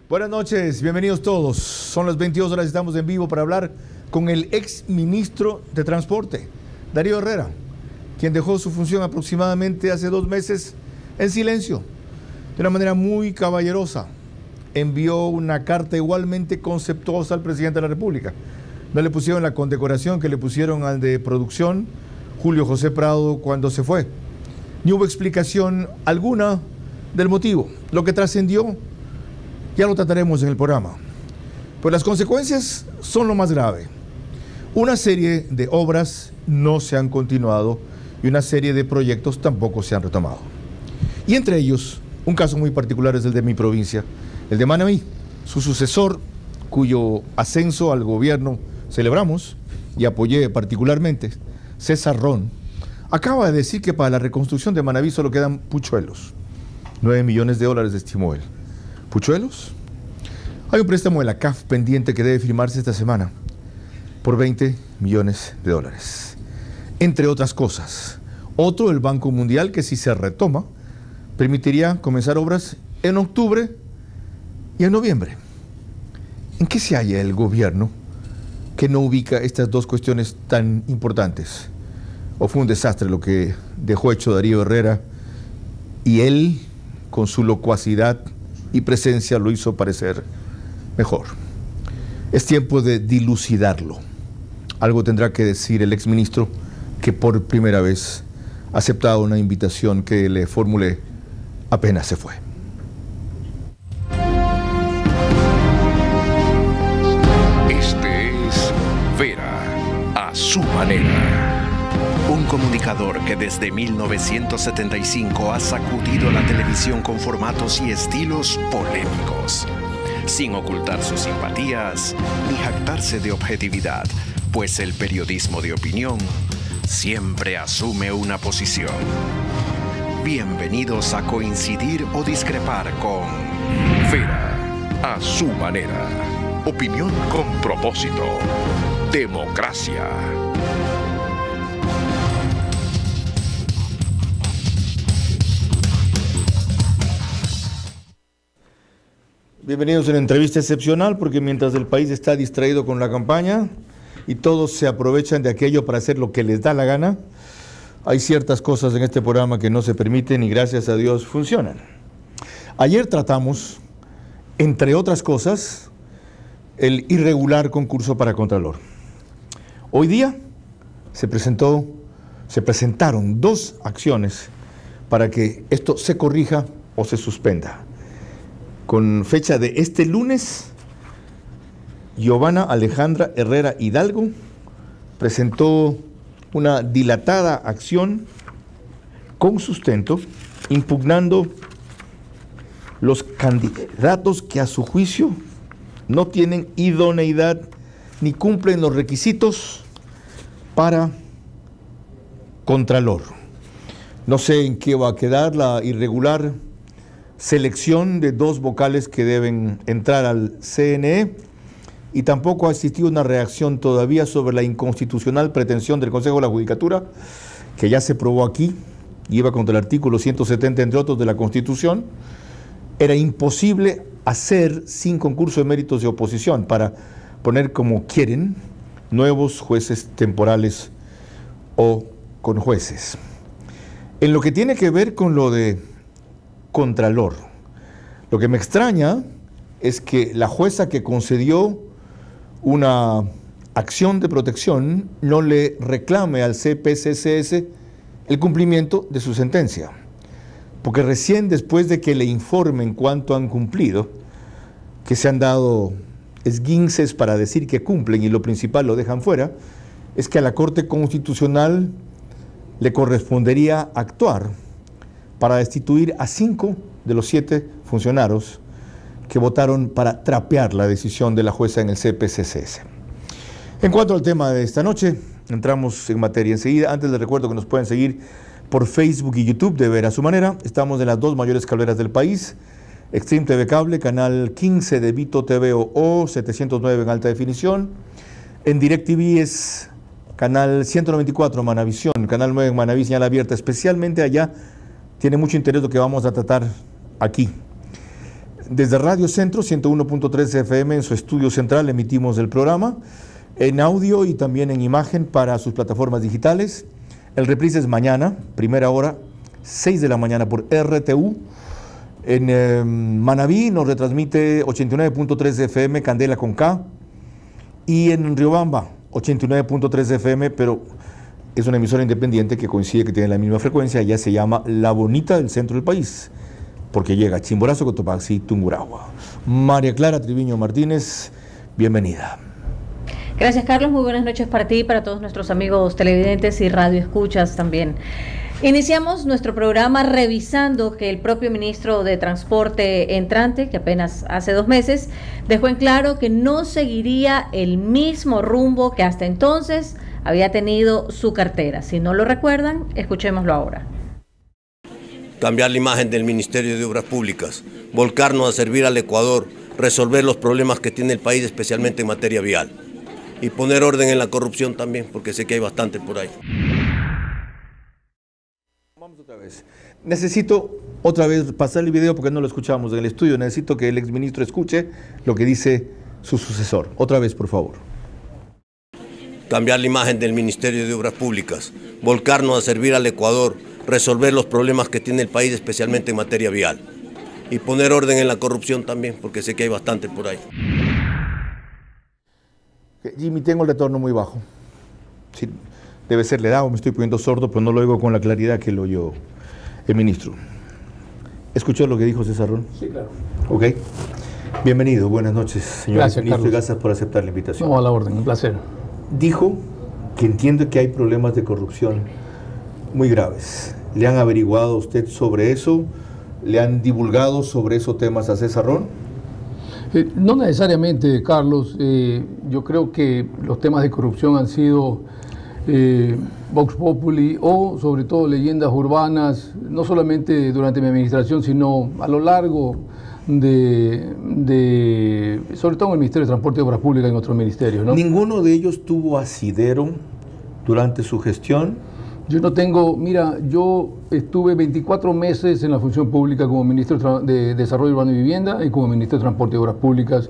Buenas noches, bienvenidos todos. Son las 22 horas, estamos en vivo para hablar con el ex ministro de Transporte, Darío Herrera, quien dejó su función aproximadamente hace 2 meses en silencio, de una manera muy caballerosa. Envió una carta igualmente conceptuosa al presidente de la República. No le pusieron la condecoración que le pusieron al de producción, Julio José Prado, cuando se fue. Ni hubo explicación alguna del motivo. Lo que trascendió ya lo trataremos en el programa. Pues las consecuencias son lo más grave. Una serie de obras no se han continuado y una serie de proyectos tampoco se han retomado. Y entre ellos, un caso muy particular es el de mi provincia, el de Manabí. Su sucesor, cuyo ascenso al gobierno celebramos y apoyé particularmente, César Ron, acaba de decir que para la reconstrucción de Manabí solo quedan puchuelos. $9 millones estimó él. ¿Puchuelos? Hay un préstamo de la CAF pendiente que debe firmarse esta semana por $20 millones. Entre otras cosas, otro del Banco Mundial que, si se retoma, permitiría comenzar obras en octubre y en noviembre. ¿En qué se halla el gobierno que no ubica estas dos cuestiones tan importantes? ¿O fue un desastre lo que dejó hecho Darío Herrera y él, con su locuacidad y presencia, lo hizo parecer mejor? Es tiempo de dilucidarlo. Algo tendrá que decir el exministro, que por primera vez ha aceptado una invitación que le formulé apenas se fue. Este es Vera a su manera. Un comunicador que desde 1975 ha sacudido la televisión con formatos y estilos polémicos, sin ocultar sus simpatías ni jactarse de objetividad, pues el periodismo de opinión siempre asume una posición. Bienvenidos a coincidir o discrepar con Vera a su manera. Opinión con propósito. Democracia. Bienvenidos a una entrevista excepcional, porque mientras el país está distraído con la campaña y todos se aprovechan de aquello para hacer lo que les da la gana, hay ciertas cosas en este programa que no se permiten y gracias a Dios funcionan. Ayer tratamos, entre otras cosas, el irregular concurso para Contralor. Hoy día se presentaron 2 acciones para que esto se corrija o se suspenda. Con fecha de este lunes, Giovanna Alejandra Herrera Hidalgo presentó una dilatada acción con sustento, impugnando los candidatos que a su juicio no tienen idoneidad ni cumplen los requisitos para Contralor. No sé en qué va a quedar la irregular selección de 2 vocales que deben entrar al CNE, y tampoco ha existido una reacción todavía sobre la inconstitucional pretensión del Consejo de la Judicatura, que ya se probó aquí, y iba contra el artículo 170, entre otros, de la Constitución. Era imposible hacer sin concurso de méritos de oposición para poner, como quieren, nuevos jueces temporales o con jueces. En lo que tiene que ver con lo de Contralor, lo que me extraña es que la jueza que concedió una acción de protección no le reclame al CPCCS el cumplimiento de su sentencia, porque recién después de que le informen cuánto han cumplido, que se han dado esguinces para decir que cumplen y lo principal lo dejan fuera, es que a la Corte Constitucional le correspondería actuar para destituir a 5 de los 7 funcionarios que votaron para trapear la decisión de la jueza en el CPCCS. En cuanto al tema de esta noche, entramos en materia enseguida. Antes les recuerdo que nos pueden seguir por Facebook y YouTube de Vera a su manera. Estamos en las 2 mayores cableras del país: Extreme TV Cable, canal 15 de Vito TV o 709 en alta definición. En DirecTV es canal 194 Manavisión, canal 9 en Manaví, señal abierta. Especialmente allá tiene mucho interés lo que vamos a tratar aquí. Desde Radio Centro 101.3 FM en su estudio central emitimos el programa en audio y también en imagen para sus plataformas digitales. El reprise es mañana, primera hora, 6 de la mañana por RTU. En Manabí nos retransmite 89.3 FM, Candela con K. Y en Riobamba, 89.3 FM, pero es una emisora independiente que coincide que tiene la misma frecuencia. Ya se llama La Bonita del centro del país, porque llega Chimborazo, Cotopaxi, Tungurahua. María Clara Triviño Martínez, bienvenida. Gracias, Carlos. Muy buenas noches para ti y para todos nuestros amigos televidentes y radioescuchas también. Iniciamos nuestro programa revisando que el propio ministro de Transporte entrante, que apenas hace 2 meses, dejó en claro que no seguiría el mismo rumbo que hasta entonces había tenido su cartera. Si no lo recuerdan, escuchémoslo ahora. Cambiar la imagen del Ministerio de Obras Públicas, volcarnos a servir al Ecuador, resolver los problemas que tiene el país, especialmente en materia vial, y poner orden en la corrupción también, porque sé que hay bastante por ahí. Vamos otra vez. Necesito otra vez pasar el video porque no lo escuchamos en el estudio. Necesito que el exministro escuche lo que dice su sucesor. Otra vez, por favor. Cambiar la imagen del Ministerio de Obras Públicas, volcarnos a servir al Ecuador, resolver los problemas que tiene el país, especialmente en materia vial, y poner orden en la corrupción también, porque sé que hay bastante por ahí. Jimmy, tengo el retorno muy bajo. Sí, debe ser la edad o me estoy poniendo sordo, pero no lo oigo con la claridad que lo oyó el ministro. ¿Escuchó lo que dijo César Rón? Sí, claro. Ok. Bienvenido, buenas noches, señor Gracias, ministro, Carlos. y gracias por aceptar la invitación. No, a la orden, un placer. Dijo que entiende que hay problemas de corrupción muy graves. ¿Le han averiguado a usted sobre eso? ¿Le han divulgado sobre esos temas a César Rón? No necesariamente, Carlos. Yo creo que los temas de corrupción han sido Vox Populi o sobre todo leyendas urbanas, no solamente durante mi administración, sino a lo largo sobre todo en el Ministerio de Transporte y Obras Públicas y en otros ministerios, ¿no? ¿Ninguno de ellos tuvo asidero durante su gestión? Yo no tengo, mira, yo estuve 24 meses en la función pública como ministro de Desarrollo Urbano y Vivienda y como ministro de Transporte y Obras Públicas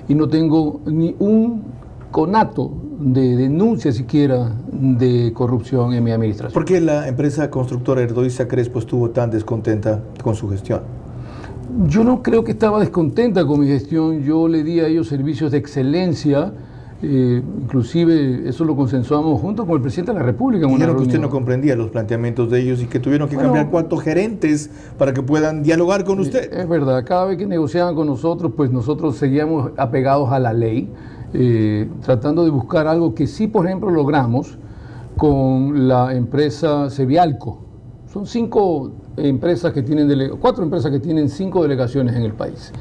y no tengo ni un conato de denuncia siquiera de corrupción en mi administración. ¿Por qué la empresa constructora Erdoisa Crespo estuvo tan descontenta con su gestión? Yo no creo que estaba descontenta con mi gestión. Yo le di a ellos servicios de excelencia. Inclusive eso lo consensuamos junto con el presidente de la República. Dijeron que usted no comprendía los planteamientos de ellos y que tuvieron que cambiar 4 gerentes para que puedan dialogar con usted. Es verdad, cada vez que negociaban con nosotros, pues nosotros seguíamos apegados a la ley, tratando de buscar algo que sí, por ejemplo, logramos con la empresa Cevialco. Son 4 empresas que tienen 5 delegaciones en el país.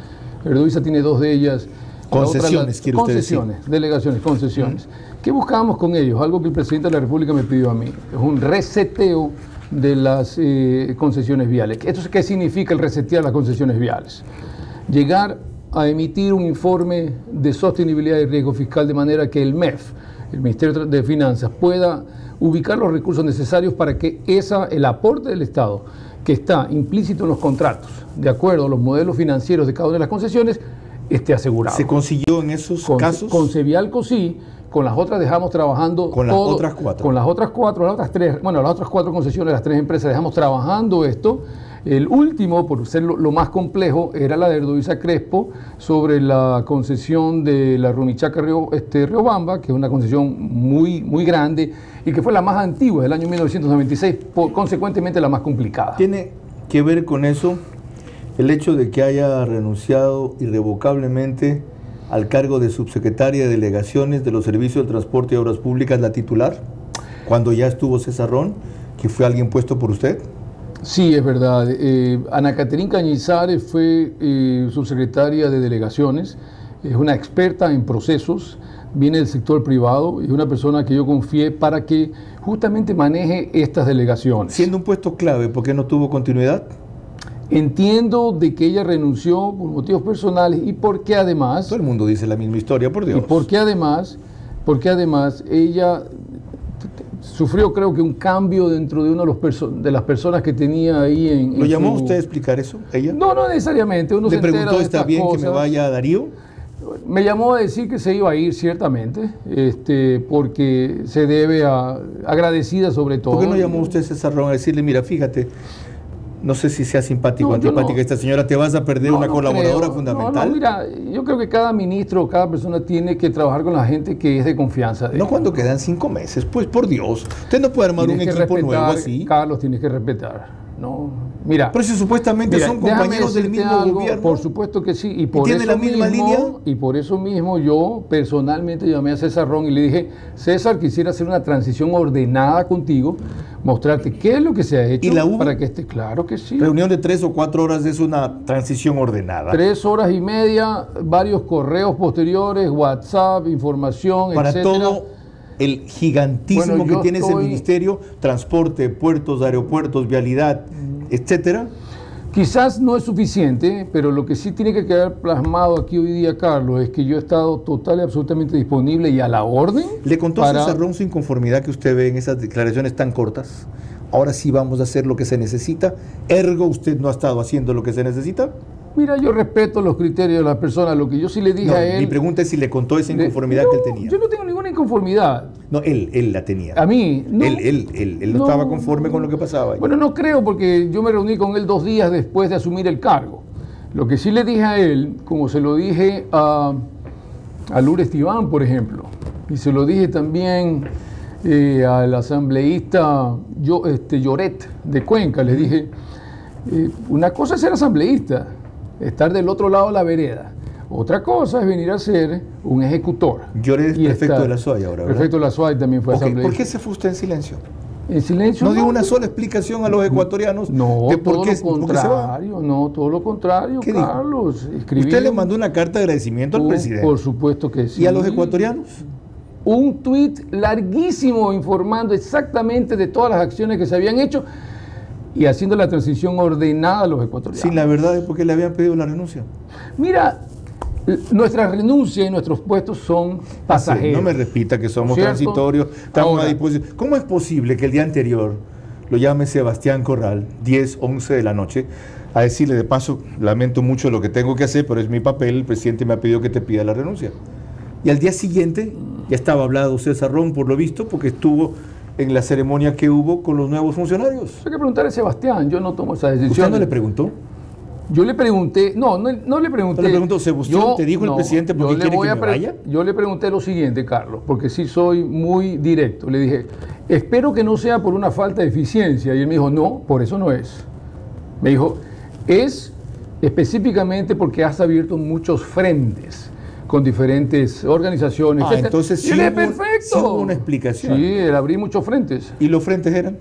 Erdoisa tiene 2 de ellas. Concesiones, quiere usted decir. Delegaciones, concesiones. ¿Qué buscábamos con ellos? Algo que el presidente de la República me pidió a mí. Es un reseteo de las concesiones viales. ¿Qué significa el resetear las concesiones viales? Llegar a emitir un informe de sostenibilidad y riesgo fiscal de manera que el MEF, el Ministerio de Finanzas, pueda ubicar los recursos necesarios para que el aporte del Estado, que está implícito en los contratos, de acuerdo a los modelos financieros de cada una de las concesiones, esté asegurado. ¿Se consiguió en esos casos? Con Cevialco sí, con las otras dejamos trabajando. ¿Con las otras 4? Con las otras 4, las otras 3, bueno, las otras 4 concesiones, las 3 empresas dejamos trabajando esto. El último, por ser lo más complejo, era la de Erdoisa Crespo sobre la concesión de la Rumichaca Riobamba, que es una concesión muy, muy grande y que fue la más antigua del año 1996, consecuentemente la más complicada. ¿Tiene que ver con eso el hecho de que haya renunciado irrevocablemente al cargo de subsecretaria de delegaciones de los servicios de transporte y obras públicas, la titular, cuando ya estuvo César Rón, que fue alguien puesto por usted? Sí, es verdad. Ana Caterina Cañizares fue subsecretaria de delegaciones, es una experta en procesos, viene del sector privado y es una persona que yo confié para que justamente maneje estas delegaciones. Siendo un puesto clave, ¿por qué no tuvo continuidad? Entiendo de que ella renunció por motivos personales y porque además... Todo el mundo dice la misma historia, por Dios. Y porque además ella sufrió, creo que, un cambio dentro de uno de las personas que tenía ahí ¿Lo llamó usted a explicar eso, ella? No, no necesariamente. Uno ¿Le se entera preguntó, de está estas bien cosas. que me vaya a Darío? Me llamó a decir que se iba a ir, ciertamente, porque se debe agradecida sobre todo. ¿Por qué no llamó usted a César Ron a decirle, mira, fíjate, no sé si sea simpático o antipática esta señora, te vas a perder una colaboradora fundamental? No, mira, yo creo que cada ministro, cada persona tiene que trabajar con la gente que es de confianza de No él. cuando quedan 5 meses, pues por Dios. Usted no puede armar un equipo nuevo así. Carlos, tienes que respetar. No, mira. Pero si supuestamente son compañeros del mismo gobierno. Por supuesto que sí. Y por tiene eso la misma línea. Y por eso mismo yo personalmente llamé a César Ron y le dije, César, quisiera hacer una transición ordenada contigo, mostrarte qué es lo que se ha hecho. ¿Y la hubo? Para que esté claro que sí. Reunión de 3 o 4 horas es una transición ordenada. 3 horas y media, varios correos posteriores, WhatsApp, información, para etcétera. todo el gigantísimo que tiene ese ministerio, transporte, puertos, aeropuertos, vialidad, etcétera. Quizás no es suficiente, pero lo que sí tiene que quedar plasmado aquí hoy día, Carlos, es que yo he estado total y absolutamente disponible y a la orden. ¿Le contó César Ron su inconformidad que usted ve en esas declaraciones tan cortas? Ahora sí vamos a hacer lo que se necesita. Ergo, usted no ha estado haciendo lo que se necesita. Mira, yo respeto los criterios de las personas. Lo que yo sí le dije a él... Mi pregunta es si le contó esa inconformidad que él tenía. Yo no tengo ninguna inconformidad. No, él la tenía. A mí, no. Él no estaba conforme con lo que pasaba. Bueno, no creo, porque yo me reuní con él 2 días después de asumir el cargo. Lo que sí le dije a él, como se lo dije a Lourdes Tibán, por ejemplo, y se lo dije también al asambleísta Lloret de Cuenca, le dije, una cosa es ser asambleísta, estar del otro lado de la vereda. Otra cosa es venir a ser un ejecutor. Lloret es prefecto de la SUAY ahora, ¿verdad? Prefecto de la SUAY también fue asambleísta. ¿Por qué se fue usted en silencio? En silencio. ¿No dio una sola explicación a los ecuatorianos? No, de por todo qué, lo contrario, no, todo lo contrario, ¿Qué Carlos. ¿Usted le mandó una carta de agradecimiento al presidente? Por supuesto que sí. ¿Y a los ecuatorianos? Un tuit larguísimo informando exactamente de todas las acciones que se habían hecho y haciendo la transición ordenada a los ecuatorianos. Sin la verdad es porque le habían pedido la renuncia. Mira, nuestra renuncia y nuestros puestos son pasajeros. No me repita que somos ¿Cierto? transitorios, estamos Ahora, a disposición. ¿Cómo es posible que el día anterior lo llame Sebastián Corral, 10, 11 de la noche, a decirle, de paso, lamento mucho lo que tengo que hacer, pero es mi papel, el presidente me ha pedido que te pida la renuncia? Y al día siguiente ya estaba hablado César Ron, por lo visto, porque estuvo en la ceremonia que hubo con los nuevos funcionarios. Hay que preguntarle a Sebastián, yo no tomo esa decisión. ¿Usted no le preguntó? Yo le pregunté, no le pregunté. ¿Le preguntó, Sebastián, te dijo el presidente por qué quiere que me vaya? Yo le pregunté lo siguiente, Carlos, porque sí soy muy directo. Le dije, espero que no sea por una falta de eficiencia. Y él me dijo, no, por eso no es. Me dijo, es específicamente porque has abierto muchos frentes con diferentes organizaciones. Entonces sí hubo una explicación. Sí, abrí muchos frentes. ¿Y los frentes eran?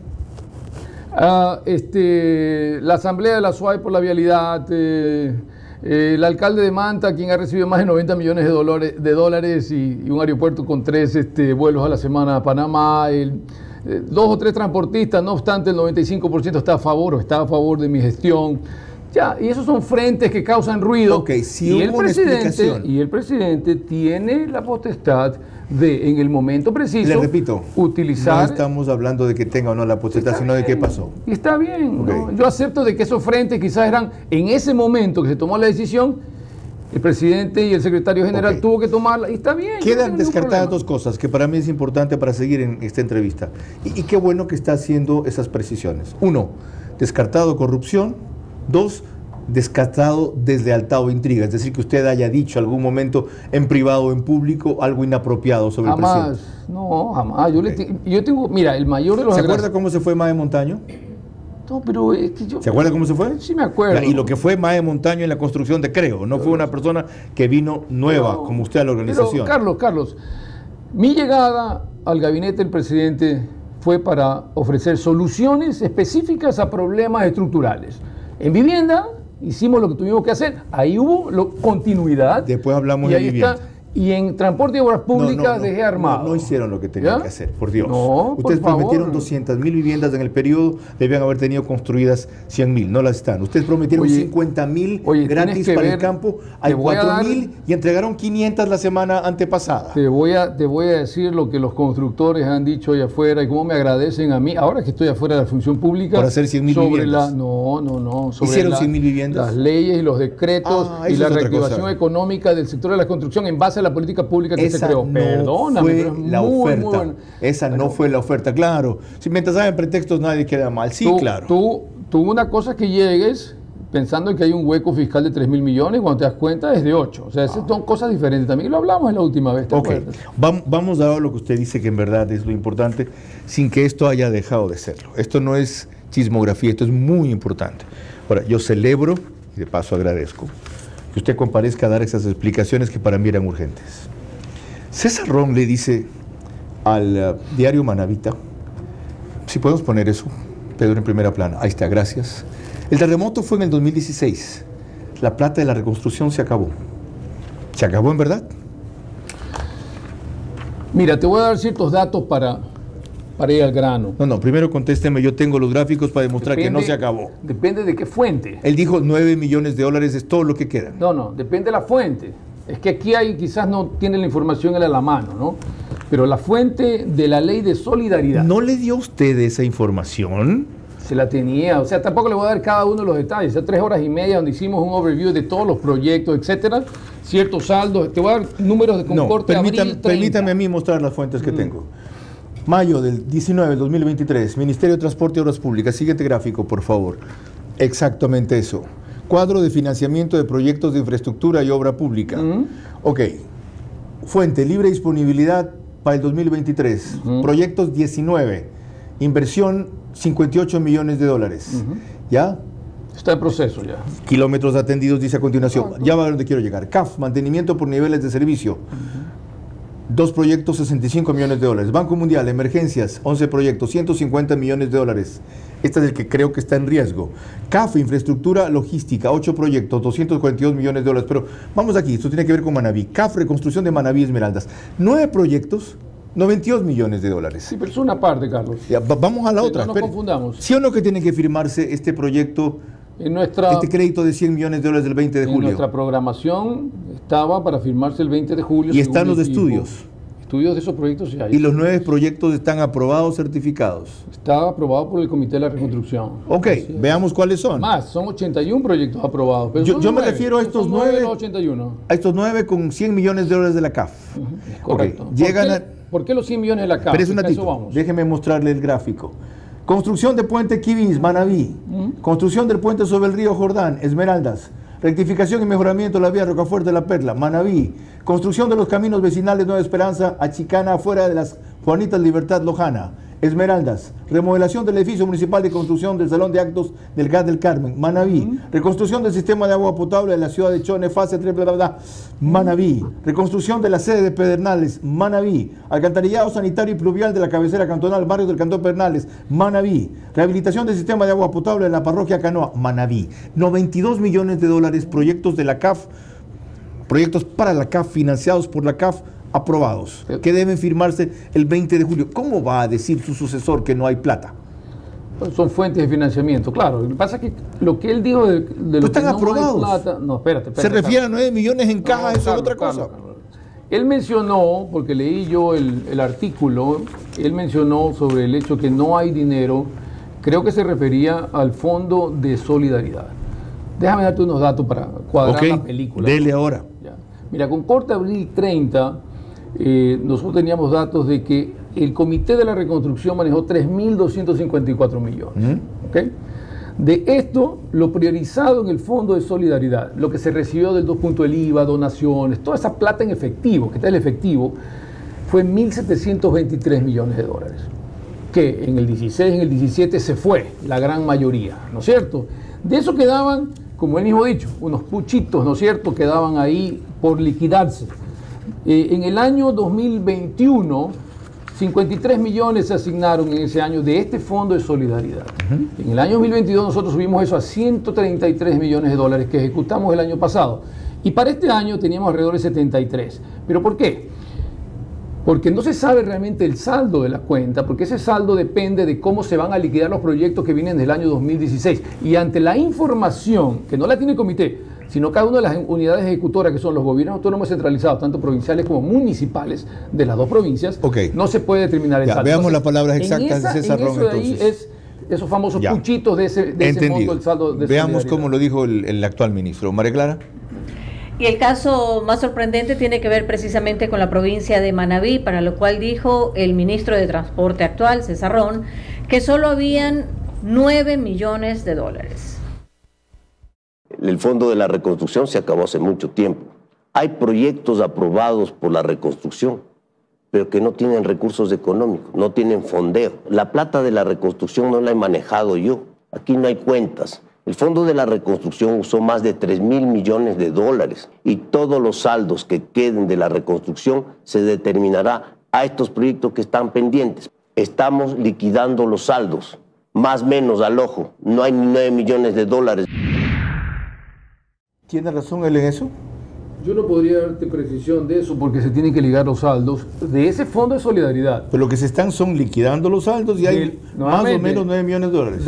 La asamblea de la SUAY por la vialidad, el alcalde de Manta, quien ha recibido más de 90 millones de dólares y un aeropuerto con 3 vuelos a la semana a Panamá, 2 o 3 transportistas, no obstante el 95% está a favor de mi gestión. Ya, y esos son frentes que causan ruido. Okay, si hubo una explicación. Y el presidente tiene la potestad de, en el momento preciso, le repito, utilizar... No estamos hablando de que tenga o no la potestad, sino de qué pasó. Y está bien, Okay. ¿no? Yo acepto de que esos frentes quizás eran, en ese momento que se tomó la decisión, el presidente y el secretario general tuvo que tomarla, y está bien. Quedan descartadas 2 cosas que para mí es importante para seguir en esta entrevista. Y qué bueno que está haciendo esas precisiones. 1, descartado corrupción. 2, descartado deslealtad o intriga. Es decir, que usted haya dicho algún momento en privado o en público algo inapropiado sobre el presidente. No, jamás. Yo tengo, mira, el mayor de los... ¿Se acuerda cómo se fue Mae Montaño? No, pero es que yo... ¿Se acuerda cómo se fue? Sí me acuerdo. Y lo que fue Mae Montaño en la construcción de Creo, no fue una persona que vino nueva, como usted, a la organización. Pero, Carlos, mi llegada al gabinete del presidente fue para ofrecer soluciones específicas a problemas estructurales. En vivienda hicimos lo que tuvimos que hacer, ahí hubo continuidad. Después hablamos de vivienda. Y en transporte y obras públicas dejé armado. No hicieron lo que tenían ¿Ya? que hacer, por Dios. No, Ustedes por prometieron favor. 200.000 viviendas en el periodo, debían haber tenido construidas 100.000, no las están. Ustedes prometieron 50.000 gratis tienes que para ver, el campo, hay te voy a 4.000 y entregaron 500 la semana antepasada. Te voy a decir lo que los constructores han dicho allá afuera y cómo me agradecen a mí, ahora que estoy afuera de la función pública. Por hacer 100.000 viviendas. Sobre ¿Hicieron 100.000 viviendas? Las leyes y los decretos y eso la es otra reactivación cosa. económica del sector de la construcción en base a la política pública que se Esa creó. no Perdóname, fue pero es la muy oferta. buena. Esa no fue la oferta, claro. Si mientras hayan pretextos nadie queda mal. Sí, claro. Tú una cosa es que llegues pensando en que hay un hueco fiscal de 3.000 millones, cuando te das cuenta es de 8. O sea, esas son cosas diferentes también. Lo hablamos en la última vez. ¿Te acuerdas? Vamos a ver lo que usted dice que en verdad es lo importante, sin que esto haya dejado de serlo. Esto no es chismografía, esto es muy importante. Ahora, yo celebro, y de paso agradezco, que usted comparezca a dar esas explicaciones que para mí eran urgentes. César Ron le dice al diario Manavita, si podemos poner eso, Pedro, en primera plana. Ahí está, gracias. El terremoto fue en el 2016. La plata de la reconstrucción se acabó. ¿Se acabó en verdad? Mira, te voy a dar ciertos datos para ir al grano. No, primero contésteme, yo tengo los gráficos para demostrar que no se acabó. Depende de qué fuente. Él dijo 9 millones de dólares es todo lo que queda. No, depende de la fuente. Es que aquí quizás no tiene la información a la mano, ¿no? Pero la fuente de la ley de solidaridad. ¿No le dio usted esa información? Se la tenía, o sea, tampoco le voy a dar cada uno de los detalles. O sea, 3 horas y media donde hicimos un overview de todos los proyectos, etcétera, ciertos saldos. Te voy a dar números de concorte abril 30. Permítame a mí mostrar las fuentes que tengo. Mayo del 19 del 2023, Ministerio de Transporte y Obras Públicas. Siguiente gráfico, por favor. Exactamente eso. Cuadro de financiamiento de proyectos de infraestructura y obra pública. Ok. Fuente, libre disponibilidad para el 2023. Proyectos 19. Inversión 58 millones de dólares. ¿Ya? Está en proceso ya. Kilómetros atendidos, dice a continuación. Ya va a donde quiero llegar. CAF, mantenimiento por niveles de servicio. 2 proyectos, 65 millones de dólares. Banco Mundial, emergencias, 11 proyectos, 150 millones de dólares. Este es el que creo que está en riesgo. CAF, infraestructura logística, 8 proyectos, 242 millones de dólares. Pero vamos aquí, esto tiene que ver con Manabí. CAF, reconstrucción de Manabí Esmeraldas. 9 proyectos, 92 millones de dólares. Sí, pero es una parte, Carlos. Ya, vamos a la otra. No nos confundamos. ¿Sí o no que tiene que firmarse este proyecto, este crédito de 100 millones de dólares del 20 de julio? Nuestra programación estaba para firmarse el 20 de julio. ¿Y están los estudios? Estudios de esos proyectos ya hay. ¿Y los 9 proyectos están aprobados, certificados? Está aprobado por el Comité de la Reconstrucción. Ok, veamos cuáles son. Más, son 81 proyectos aprobados. Pero yo me refiero a estos 9. 81. A estos 9 con 100 millones de dólares de la CAF. Correcto. Okay. Llegan ¿Por qué los 100 millones de la CAF? Pero es un ratito. Déjeme mostrarle el gráfico. Construcción de puente Quibins, Manabí. Construcción del puente sobre el río Jordán, Esmeraldas. Rectificación y mejoramiento de la vía Rocafuerte La Perla, Manabí. Construcción de los caminos vecinales Nueva Esperanza a Chicana, afuera de las Juanitas Libertad Lojana, Esmeraldas. Remodelación del edificio municipal de construcción del Salón de Actos del Gas del Carmen, Manabí. Reconstrucción del sistema de agua potable de la ciudad de Chone, fase 3, Manabí. Reconstrucción de la sede de Pedernales, Manabí. Alcantarillado sanitario y pluvial de la cabecera cantonal, barrio del Cantón Pedernales, Manabí. Rehabilitación del sistema de agua potable en la parroquia Canoa, Manabí. 92 millones de dólares, proyectos de la CAF, proyectos para la CAF, financiados por la CAF, aprobados, que deben firmarse el 20 de julio. ¿Cómo va a decir su sucesor que no hay plata? Pues son fuentes de financiamiento, claro. Lo que pasa es que lo que él dijo de lo están que no aprobados. hay plata... No, espérate. Se refiere a 9 millones en caja, eso es otra cosa. Carlos. Él mencionó, porque leí yo el artículo, él mencionó sobre el hecho que no hay dinero, creo que se refería al Fondo de Solidaridad. Déjame darte unos datos para cuadrar la película. Dele ahora. Ya. Mira, con corte abril 30, nosotros teníamos datos de que el Comité de la Reconstrucción manejó 3.254 millones. ¿Okay? De esto, lo priorizado en el Fondo de Solidaridad, lo que se recibió del 2 puntos del IVA, donaciones, toda esa plata en efectivo, que está el efectivo, fue 1.723 millones de dólares. Que en el 16, en el 17 se fue, la gran mayoría, ¿no es cierto? De eso quedaban, como él mismo ha dicho, unos puchitos, ¿no es cierto?, quedaban ahí por liquidarse. En el año 2021, 53 millones se asignaron en ese año de este Fondo de Solidaridad. En el año 2022 nosotros subimos eso a 133 millones de dólares que ejecutamos el año pasado. Y para este año teníamos alrededor de 73. ¿Pero por qué? Porque no se sabe realmente el saldo de la cuenta, porque ese saldo depende de cómo se van a liquidar los proyectos que vienen del año 2016. Y ante la información, que no la tiene el comité, sino cada una de las unidades ejecutoras, que son los gobiernos autónomos centralizados, tanto provinciales como municipales, de las dos provincias, no se puede determinar el saldo. Veamos entonces, las palabras exactas de César Ron, entonces. Esos famosos puchitos de ese monto del saldo de Veamos cómo lo dijo el actual ministro. María Clara. Y el caso más sorprendente tiene que ver precisamente con la provincia de Manabí, para lo cual dijo el ministro de Transporte actual, César Ron, que solo habían 9 millones de dólares. El Fondo de la Reconstrucción se acabó hace mucho tiempo. Hay proyectos aprobados por la reconstrucción, pero que no tienen recursos económicos, no tienen fondeo. La plata de la reconstrucción no la he manejado yo. Aquí no hay cuentas. El Fondo de la Reconstrucción usó más de 3.000 millones de dólares y todos los saldos que queden de la reconstrucción se determinará a estos proyectos que están pendientes. Estamos liquidando los saldos, más o menos al ojo. No hay ni 9 millones de dólares. ¿Tiene razón él en eso? Yo no podría darte precisión de eso porque se tienen que ligar los saldos de ese fondo de solidaridad. Pero lo que se están son liquidando los saldos y hay más o menos 9 millones de dólares.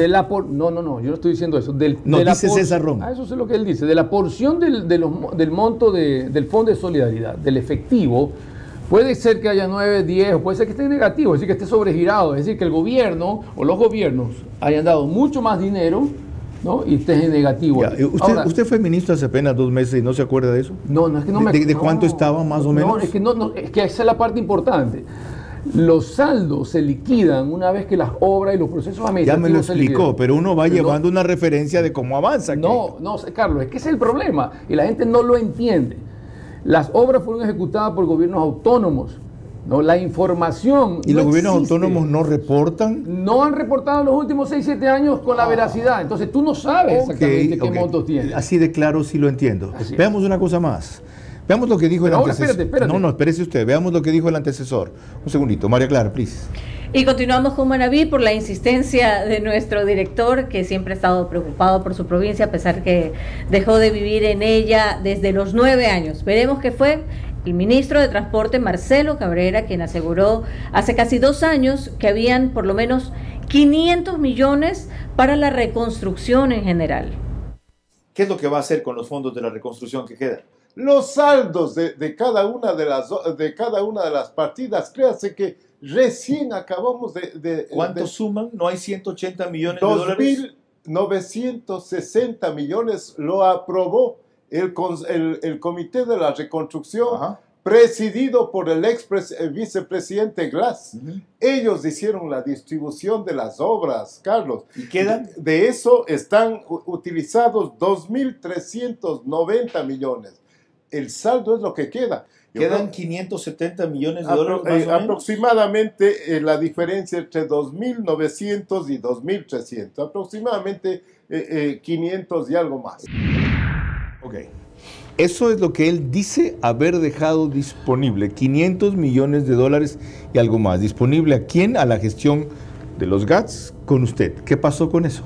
No, yo no estoy diciendo eso. Dice César Ron. Eso es lo que él dice. De la porción del monto del fondo de solidaridad, del efectivo, puede ser que haya 9, 10, o puede ser que esté negativo, es decir, que esté sobregirado, es decir, que el gobierno o los gobiernos hayan dado mucho más dinero, ¿no? Y esté en negativo. ¿Usted fue ministro hace apenas 2 meses y no se acuerda de eso? No, es que no me acuerdo. ¿De cuánto estaba más o menos? Es que esa es la parte importante. Los saldos se liquidan una vez que las obras y los procesos administrativos. Ya me lo explicó, pero uno va llevando una referencia de cómo avanza. No, Carlos, es que ese es el problema y la gente no lo entiende. Las obras fueron ejecutadas por gobiernos autónomos. No, la información. ¿Y los gobiernos autónomos no reportan? No han reportado en los últimos 6, 7 años con la veracidad. Entonces tú no sabes exactamente qué montos tiene. Así de claro sí lo entiendo. Veamos una cosa más. Veamos lo que dijo el antecesor. Espérate. No, espérese usted. Veamos lo que dijo el antecesor. Un segundito. María Clara, please. Y continuamos con Manabí por la insistencia de nuestro director, que siempre ha estado preocupado por su provincia, a pesar que dejó de vivir en ella desde los 9 años. Veremos qué fue el ministro de Transporte, Marcelo Cabrera, quien aseguró hace casi 2 años que habían por lo menos 500 millones para la reconstrucción en general. ¿Qué es lo que va a hacer con los fondos de la reconstrucción que quedan? Los saldos de cada una de las partidas, créase que recién acabamos de ¿Cuánto suman? ¿No hay 180 millones de dólares? 2.960 millones lo aprobó el Comité de la Reconstrucción, presidido por el vicepresidente Glass. Ellos hicieron la distribución de las obras, Carlos. ¿Y quedan? De eso están utilizados 2.390 millones. El saldo es lo que queda. Quedan 570 millones de dólares más o menos. Aproximadamente la diferencia entre 2.900 y 2.300. Aproximadamente 500 y algo más. Ok. Eso es lo que él dice haber dejado disponible. 500 millones de dólares y algo más. ¿Disponible a quién? A la gestión de los GATS con usted. ¿Qué pasó con eso?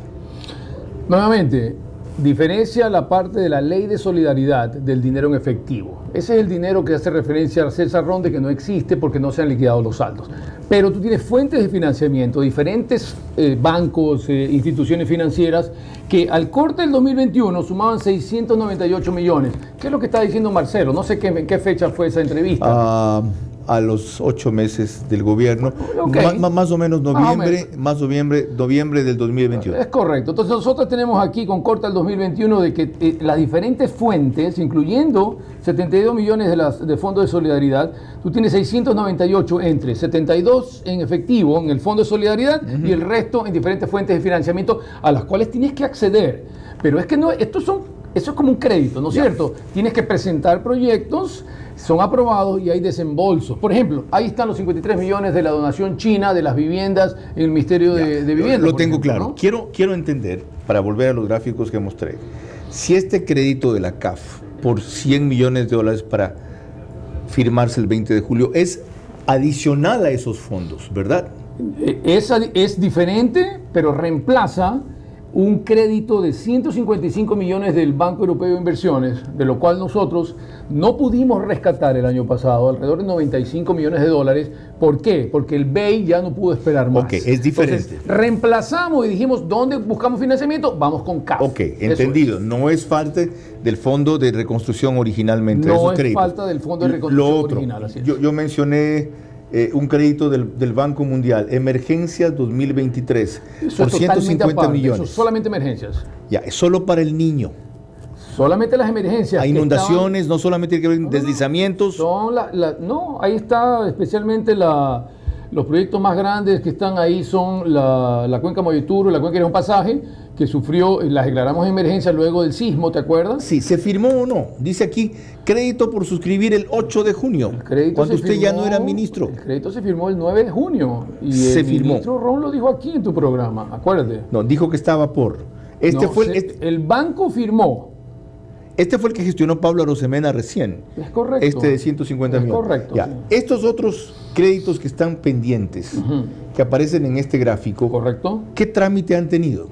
Nuevamente, diferencia la parte de la ley de solidaridad del dinero en efectivo. Ese es el dinero que hace referencia a César Ron de que no existe porque no se han liquidado los saldos. Pero tú tienes fuentes de financiamiento, diferentes bancos, instituciones financieras que al corte del 2021 sumaban 698 millones. ¿Qué es lo que está diciendo Marcelo? No sé en qué fecha fue esa entrevista. A los 8 meses del gobierno, más o menos noviembre del 2021. Es correcto. Entonces nosotros tenemos aquí con corte del 2021 de que las diferentes fuentes, incluyendo 72 millones de Fondo de Solidaridad, tú tienes 698 entre 72 en efectivo en el Fondo de Solidaridad y el resto en diferentes fuentes de financiamiento a las cuales tienes que acceder. Pero es que no, eso es como un crédito, ¿no es cierto? Tienes que presentar proyectos, son aprobados y hay desembolsos. Por ejemplo, ahí están los 53 millones de la donación china de las viviendas en el Ministerio de Vivienda. Lo tengo claro. ¿No? Quiero entender, para volver a los gráficos que mostré, si este crédito de la CAF por 100 millones de dólares para firmarse el 20 de julio es adicional a esos fondos, ¿verdad? Es diferente, pero reemplaza un crédito de 155 millones del Banco Europeo de Inversiones, de lo cual nosotros no pudimos rescatar el año pasado, alrededor de 95 millones de dólares. ¿Por qué? Porque el BEI ya no pudo esperar más. Ok, es diferente. Entonces, reemplazamos y dijimos, ¿dónde buscamos financiamiento? Vamos con CAF. Ok, entendido. No es falta del Fondo de Reconstrucción originalmente. No es falta del Fondo de Reconstrucción original. Así es. Yo mencioné un crédito del Banco Mundial, Emergencias 2023, Eso por es 150 aparte, millones. Eso es solamente emergencias. Ya, es solo para el niño. Solamente las emergencias. Hay inundaciones, no solamente tiene que ver deslizamientos. No, ahí está especialmente los proyectos más grandes que están ahí son la cuenca Moyeturo, la cuenca era un pasaje que sufrió, las declaramos emergencia luego del sismo, ¿te acuerdas? Sí, ¿se firmó o no? Dice aquí, crédito por suscribir el 8 de junio, cuando usted ya no era ministro. El crédito se firmó el 9 de junio y se el firmó. ministro Ron lo dijo aquí en tu programa, acuérdate. No, dijo que estaba por. El banco firmó. Este fue el que gestionó Pablo Arosemena recién. Es correcto. Este de 150 millones. Es correcto. Ya. Sí. Estos otros créditos que están pendientes, que aparecen en este gráfico, correcto. ¿Qué trámite han tenido?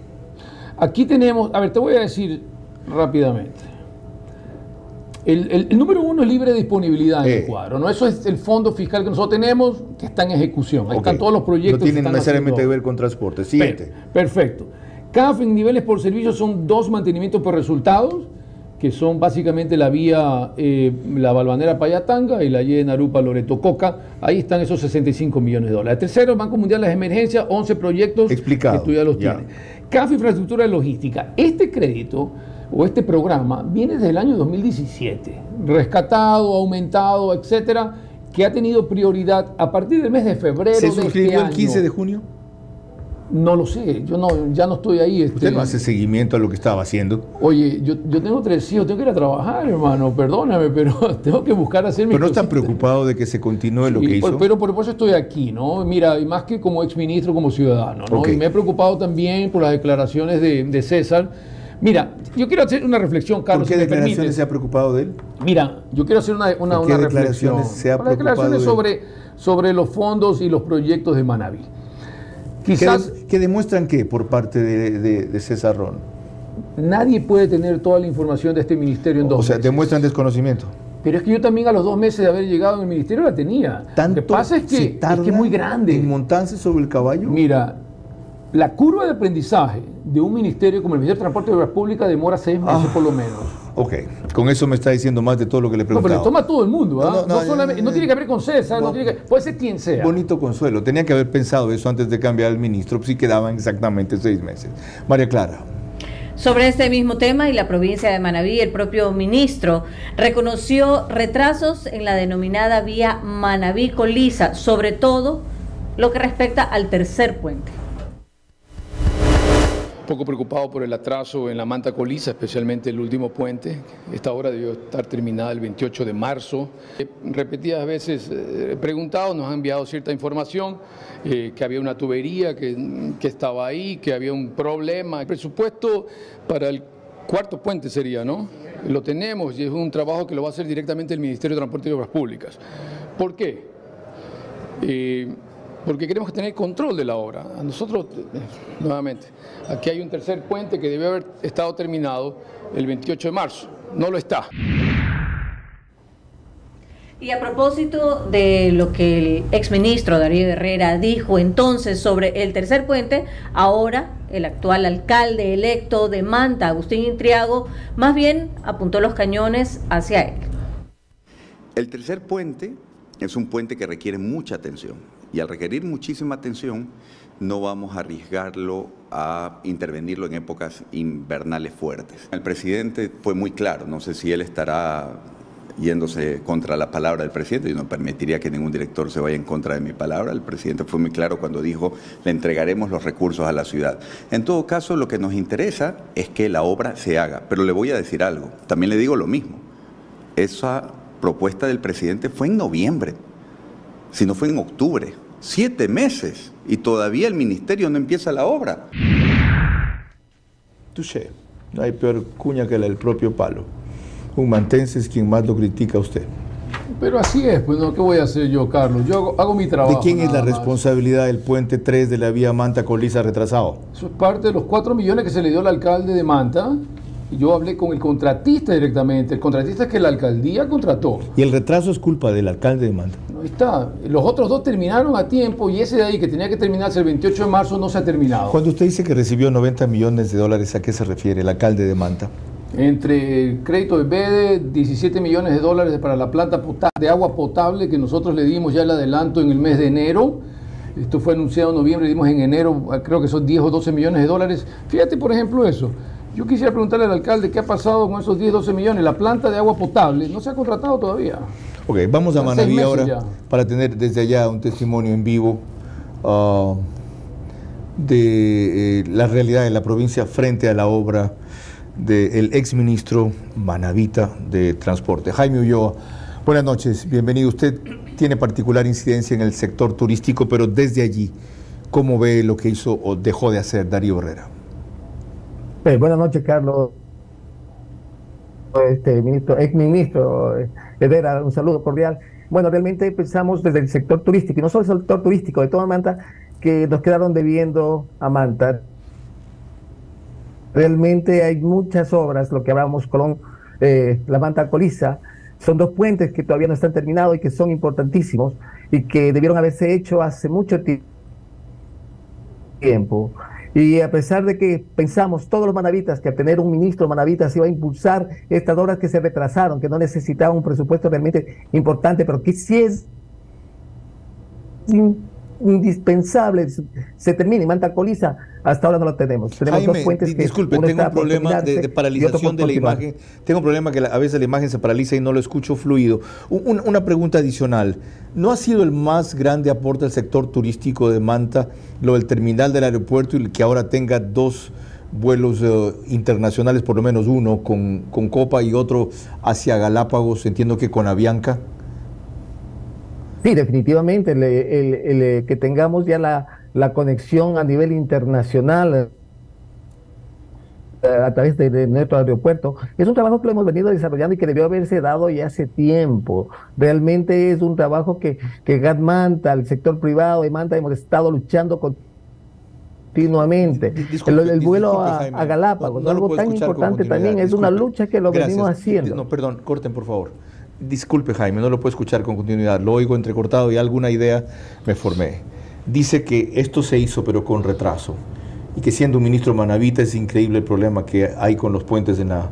Aquí tenemos, a ver, te voy a decir rápidamente. El número uno es libre disponibilidad en el cuadro, ¿no? Eso es el fondo fiscal que nosotros tenemos, que está en ejecución. Ahí están todos los proyectos. No tienen necesariamente que ver con transporte. Siguiente. Perfecto. CAF en niveles por servicio son 2 mantenimientos por resultados, que son básicamente la vía, la Balvanera Payatanga y la Y de Narupa Loreto Coca. Ahí están esos 65 millones de dólares. Tercero, el Banco Mundial de las Emergencias, 11 proyectos explicado, que tú ya los tienes. CAF Infraestructura de Logística. Este crédito o este programa viene desde el año 2017, rescatado, aumentado, etcétera, que ha tenido prioridad a partir del mes de febrero. ¿Se suscribió el 15 de junio? No lo sé, ya no estoy ahí. Usted no hace seguimiento a lo que estaba haciendo. Oye, yo tengo 3 hijos, tengo que ir a trabajar, hermano, perdóname, pero tengo que buscar hacer mis Pero no están cositas. preocupados de que se continúe lo que hizo. Pero por eso estoy aquí, ¿no? Mira, y más que como exministro, como ciudadano, ¿no? Y me he preocupado también por las declaraciones de César. Mira, yo quiero hacer una reflexión, Carlos. ¿Por qué declaraciones se ha preocupado de él? Mira, yo quiero hacer una reflexión. Se ha preocupado declaraciones sobre los fondos y los proyectos de Manabí. Quizás ¿Qué demuestran qué por parte de César Ron? Nadie puede tener toda la información de este ministerio en 2 meses. O sea, demuestran desconocimiento. Pero es que yo también a los 2 meses de haber llegado en el ministerio la tenía. Lo que pasa es que es muy grande. ¿En montarse sobre el caballo? Mira, la curva de aprendizaje de un ministerio como el Ministerio de Transporte y Obras Públicas demora 6 meses por lo menos. Ok, con eso me está diciendo más de todo lo que le preguntaba. No, pero le toma todo el mundo, ¿ah? No tiene que ver con César, puede ser quien sea. Bonito consuelo, tenía que haber pensado eso antes de cambiar al ministro, pues sí quedaban exactamente 6 meses. María Clara. Sobre este mismo tema y la provincia de Manabí, el propio ministro reconoció retrasos en la denominada vía Manabí-Colisa, sobre todo lo que respecta al tercer puente. Poco preocupado por el atraso en la Manta Colisa, especialmente el último puente. Esta obra debió estar terminada el 28 de marzo. Repetidas veces preguntado, nos han enviado cierta información, que había una tubería que estaba ahí, que había un problema. El presupuesto para el 4.º puente sería, ¿no? Lo tenemos y es un trabajo que lo va a hacer directamente el Ministerio de Transporte y Obras Públicas. ¿Por qué? Porque queremos tener control de la obra. A nosotros, nuevamente, aquí hay un tercer puente que debe haber estado terminado el 28 de marzo. No lo está. Y a propósito de lo que el exministro Darío Herrera dijo entonces sobre el tercer puente, ahora el actual alcalde electo de Manta, Agustín Intriago, más bien apuntó los cañones hacia él. El tercer puente es un puente que requiere mucha atención. Y al requerir muchísima atención, no vamos a arriesgarlo a intervenirlo en épocas invernales fuertes. El presidente fue muy claro, no sé si él estará yéndose contra la palabra del presidente, yo no permitiría que ningún director se vaya en contra de mi palabra. El presidente fue muy claro cuando dijo, le entregaremos los recursos a la ciudad. En todo caso, lo que nos interesa es que la obra se haga, pero le voy a decir algo, también le digo lo mismo. Esa propuesta del presidente fue en noviembre, si no fue en octubre. 7 meses y todavía el ministerio no empieza la obra. Touché. No hay peor cuña que la del propio palo. Un mantense es quien más lo critica a usted. Pero así es, pues no, ¿qué voy a hacer yo, Carlos? Yo hago mi trabajo. ¿De quién es la nada más. responsabilidad del puente 3 de la vía Manta-Coliza retrasado? Eso es parte de los 4 millones que se le dio al alcalde de Manta. Y yo hablé con el contratista directamente. El contratista es que la alcaldía contrató. Y el retraso es culpa del alcalde de Manta. Ahí está. Los otros 2 terminaron a tiempo y ese de ahí que tenía que terminarse el 28 de marzo no se ha terminado. Cuando usted dice que recibió 90 millones de dólares, ¿a qué se refiere el alcalde de Manta? Entre el crédito de BEDE, 17 millones de dólares para la planta de agua potable que nosotros le dimos ya el adelanto en el mes de enero. Esto fue anunciado en noviembre, dimos en enero, creo que son 10 o 12 millones de dólares. Fíjate, por ejemplo, eso. Yo quisiera preguntarle al alcalde qué ha pasado con esos 10, 12 millones. La planta de agua potable no se ha contratado todavía. Ok, vamos a Ya Manaví 6 meses ahora ya. para tener desde allá un testimonio en vivo de la realidad de la provincia frente a la obra del exministro manavita de Transporte. Jaime Ulloa, buenas noches, bienvenido. Usted tiene particular incidencia en el sector turístico, pero desde allí, ¿cómo ve lo que hizo o dejó de hacer Darío Herrera? Buenas noches, Carlos. Exministro Herrera, un saludo cordial. Bueno, realmente pensamos desde el sector turístico, y no solo el sector turístico de toda Manta, que nos quedaron debiendo a Manta. Realmente hay muchas obras, lo que hablábamos con la Manta-Coliza, son 2 puentes que todavía no están terminados y que son importantísimos y que debieron haberse hecho hace mucho tiempo. Y a pesar de que pensamos todos los manavitas que al tener un ministro manavita se iba a impulsar estas obras que se retrasaron, que no necesitaban un presupuesto realmente importante, pero que sí es indispensable se termine. Manta-Coliza hasta ahora no lo tenemos. Tenemos Jaime, 2 puentes que disculpe, uno tengo está un por problema terminarse de y paralización otro por de la continuar. imagen. Tengo un problema que a veces la imagen se paraliza y no lo escucho fluido. Una pregunta adicional. ¿No ha sido el más grande aporte al sector turístico de Manta lo del terminal del aeropuerto y que ahora tenga 2 vuelos internacionales, por lo menos uno con Copa y otro hacia Galápagos, entiendo que con Avianca? Sí, definitivamente, el que tengamos ya la conexión a nivel internacional a través de nuestro aeropuerto, es un trabajo que lo hemos venido desarrollando y que debió haberse dado ya hace tiempo. Realmente es un trabajo que GAT Manta, el sector privado de Manta, hemos estado luchando continuamente. El vuelo a Galápagos, no algo tan importante también, es una lucha que lo venimos haciendo. No, perdón, corten por favor. Disculpe, Jaime, no lo puedo escuchar con continuidad, lo oigo entrecortado y alguna idea me formé. Dice que esto se hizo pero con retraso y que siendo un ministro manavita es increíble el problema que hay con los puentes en la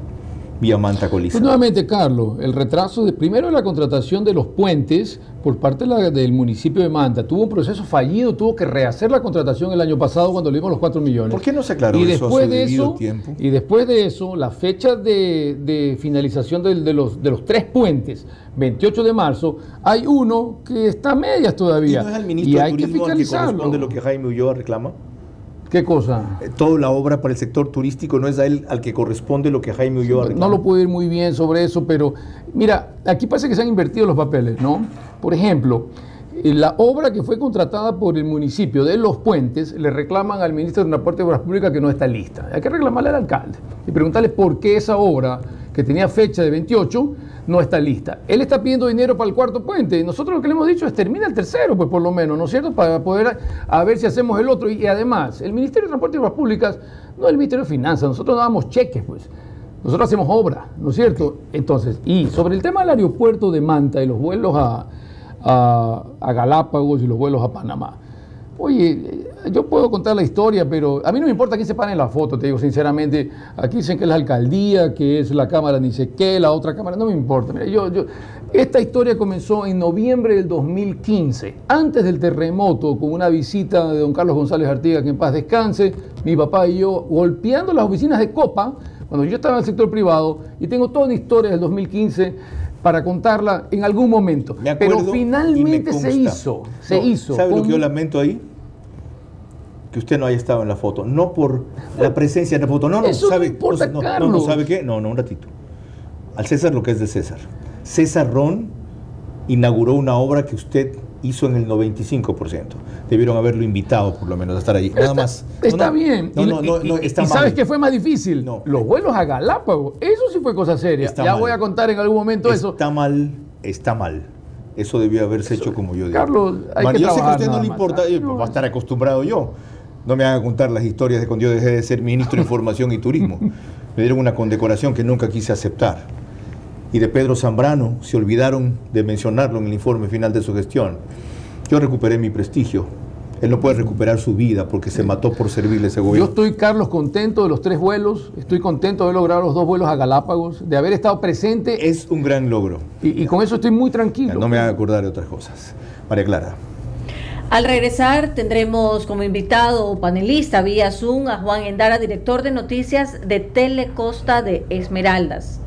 vía Manta-Coliza. Pues nuevamente, Carlos, el retraso primero de la contratación de los puentes por parte del municipio de Manta. Tuvo un proceso fallido, tuvo que rehacer la contratación el año pasado cuando le dimos los 4 millones. ¿Por qué no se aclaró y eso después hace de debido eso, tiempo? Y después de eso, la fecha de finalización de los 3 puentes, 28 de marzo, hay uno que está a medias todavía. ¿Y no es al ministro de hay que Turismo al que fiscalizarlo. corresponde lo que Jaime Ulloa reclama? ¿Qué cosa? Toda la obra para el sector turístico no es a él al que corresponde lo que Jaime Ulloa reclama. No lo puedo ir muy bien sobre eso, pero mira, aquí parece que se han invertido los papeles, ¿no? Por ejemplo, la obra que fue contratada por el municipio de Los Puentes, le reclaman al ministro de Transporte y Obras Públicas que no está lista. Hay que reclamarle al alcalde y preguntarle por qué esa obra, que tenía fecha de 28, no está lista. Él está pidiendo dinero para el 4.º puente y nosotros lo que le hemos dicho es termina el 3.º, pues por lo menos, ¿no es cierto? Para poder a ver si hacemos el otro. Y además, el Ministerio de Transporte y Obras Públicas no es el Ministerio de Finanzas, nosotros no damos cheques, pues. Nosotros hacemos obra, ¿no es cierto? Entonces, y sobre el tema del aeropuerto de Manta y los vuelos a Galápagos y los vuelos a Panamá. Oye, yo puedo contar la historia, pero a mí no me importa quién se pare en la foto, te digo sinceramente. Aquí dicen que es la alcaldía, que es la cámara ni sé qué, la otra cámara, no me importa. Mira, esta historia comenzó en noviembre del 2015, antes del terremoto, con una visita de don Carlos González Artigas, que en paz descanse, mi papá y yo, golpeando las oficinas de Copa, cuando yo estaba en el sector privado, y tengo toda una historia del 2015 para contarla en algún momento. Pero finalmente se hizo. ¿Sabe lo que yo lamento ahí? Que usted no haya estado en la foto, no por la presencia en la foto, no, eso sabe, no importa, Carlos. no, ¿sabe qué? No, un ratito. Al César lo que es de César. César Ron inauguró una obra que usted hizo en el 95%. Debieron haberlo invitado por lo menos a estar allí. Nada más. Está bien. Está ¿Y mal. sabes qué fue más difícil? No. Los vuelos a Galápagos. Eso sí fue cosa seria. Está Ya mal. voy a contar en algún momento eso. Está mal está mal. Eso debió haberse hecho como yo digo. Carlos, hay que yo sé que a usted no trabajar le nada importa, más. va a estar acostumbrado yo. No me hagan contar las historias de cuando yo dejé de ser ministro de Información y Turismo. Me dieron una condecoración que nunca quise aceptar. Y de Pedro Zambrano se olvidaron de mencionarlo en el informe final de su gestión. Yo recuperé mi prestigio. Él no puede recuperar su vida porque se mató por servirle a ese Yo gobierno. estoy, Carlos, contento de los 3 vuelos, estoy contento de haber logrado los 2 vuelos a Galápagos, de haber estado presente. Es un gran logro. Y con eso estoy muy tranquilo. No me haga acordar de otras cosas. María Clara. Al regresar tendremos como invitado o panelista vía Zoom a Juan Endara, director de noticias de Telecosta de Esmeraldas.